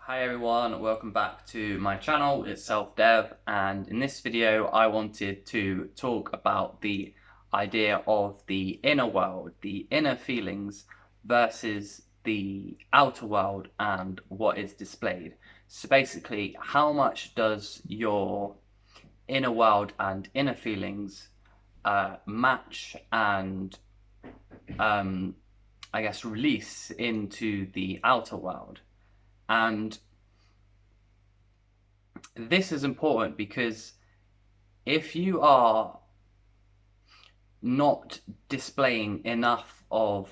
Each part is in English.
Hi everyone, welcome back to my channel. It's Self-Dev, and in this video I wanted to talk about the idea of the inner world, the inner feelings versus the outer world and what is displayed. So basically, how much does your inner world and inner feelings match and I guess release into the outer world? And this is important because if you are not displaying enough of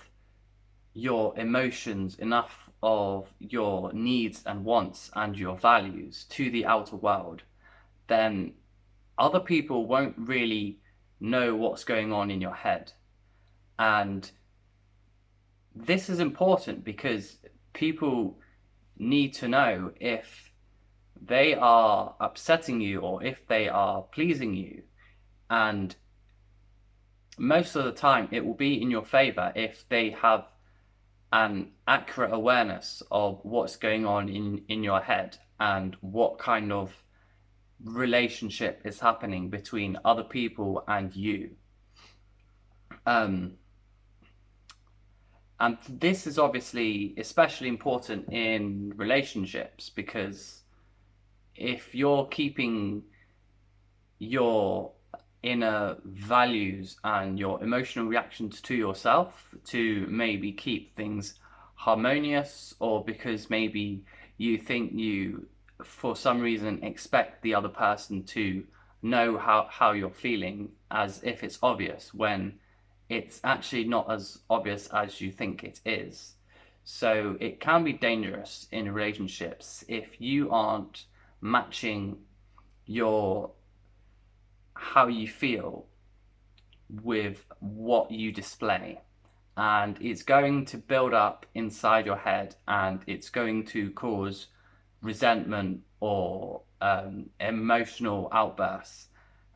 your emotions, enough of your needs and wants and your values to the outer world, then other people won't really know what's going on in your head. And this is important because people need to know if they are upsetting you or if they are pleasing you. And most of the time, it will be in your favor if they have an accurate awareness of what's going on in your head and what kind of relationship is happening between other people and you. And this is obviously especially important in relationships because if you're keeping your inner values and your emotional reactions to yourself to maybe keep things harmonious, or because maybe you think you, for some reason, expect the other person to know how you're feeling as if it's obvious when it's actually not as obvious as you think it is. So it can be dangerous in relationships if you aren't matching your how you feel with what you display, and it's going to build up inside your head and it's going to cause resentment or emotional outbursts,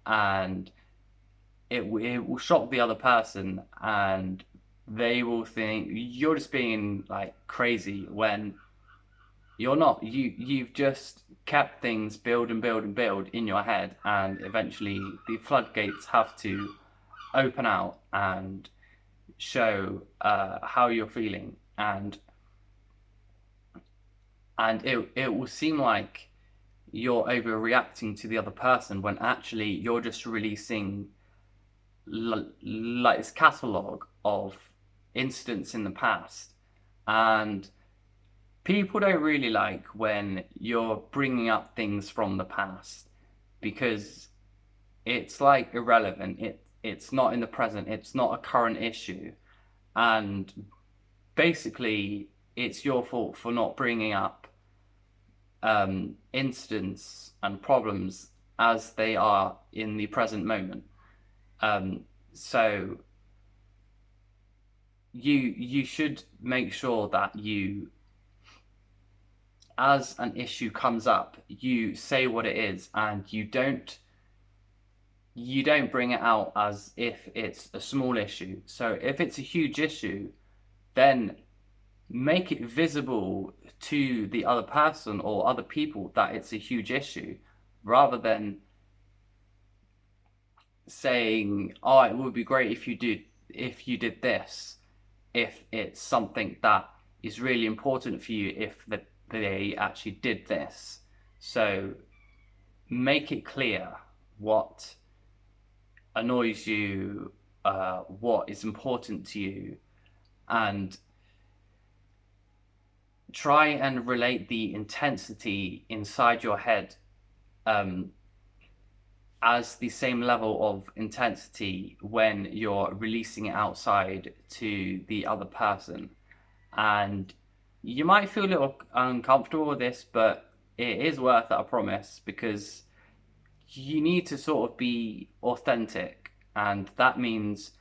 and it will shock the other person and they will think you're just being like crazy when you're not. You've just kept things build and build and build in your head, and eventually the floodgates have to open out and show how you're feeling, and it will seem like you're overreacting to the other person when actually you're just releasing like this catalogue of incidents in the past. And people don't really like when you're bringing up things from the past because it's like irrelevant. It's not in the present. It's not a current issue, and basically, it's your fault for not bringing up incidents and problems as they are in the present moment. So you should make sure that you, as an issue comes up, you say what it is, and you don't bring it out as if it's a small issue. So if it's a huge issue, then make it visible to the other person or other people that it's a huge issue, rather than saying, "Oh, it would be great if you did this," if it's something that is really important for you, if they actually did this. So make it clear what annoys you, what is important to you, and try and relate the intensity inside your head as the same level of intensity when you're releasing it outside to the other person. And you might feel a little uncomfortable with this, but it is worth it, I promise, because you need to sort of be authentic, and that means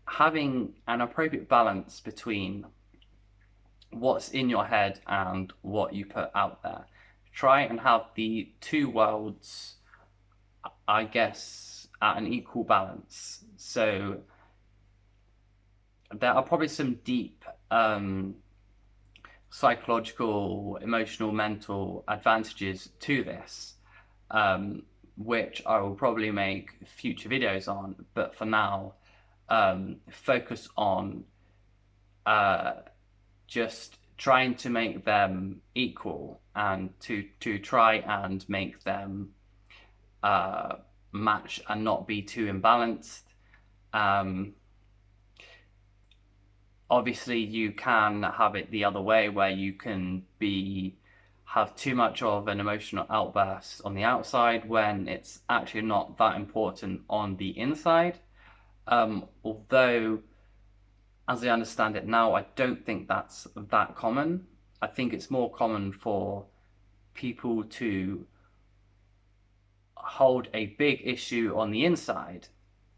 having an appropriate balance between what's in your head and what you put out there. Try and have the two worlds, I guess, at an equal balance. So there are probably some deep psychological, emotional, mental advantages to this, which I will probably make future videos on. But for now, focus on just trying to make them equal and to try and make them match and not be too imbalanced. Obviously, you can have it the other way where you can have too much of an emotional outburst on the outside when it's actually not that important on the inside. Although, as I understand it now, I don't think that's that common. I think it's more common for people to hold a big issue on the inside,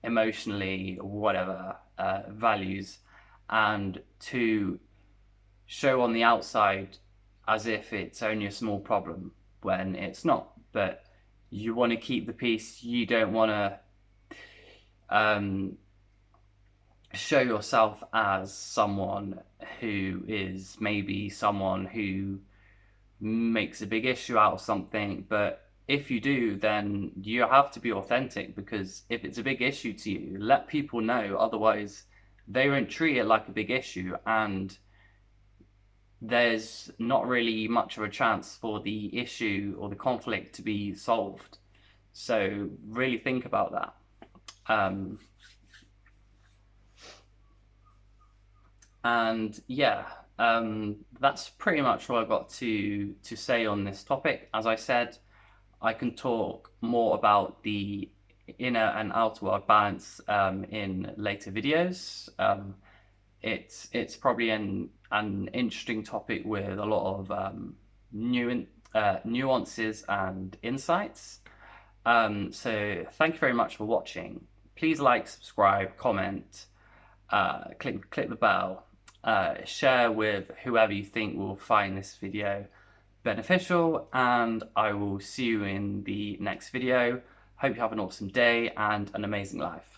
emotionally, whatever, values, and to show on the outside as if it's only a small problem when it's not. But you want to keep the peace. You don't want to show yourself as someone who is maybe someone who makes a big issue out of something. But if you do, then you have to be authentic, because if it's a big issue to you, let people know. Otherwise, they won't treat it like a big issue, and there's not really much of a chance for the issue or the conflict to be solved. So really think about that. And yeah, that's pretty much all I've got to say on this topic. As I said, I can talk more about the inner and outer world balance in later videos. It's probably an interesting topic with a lot of nuances and insights. So thank you very much for watching. Please like, subscribe, comment, click the bell, share with whoever you think will find this video beneficial, and I will see you in the next video. Hope you have an awesome day and an amazing life.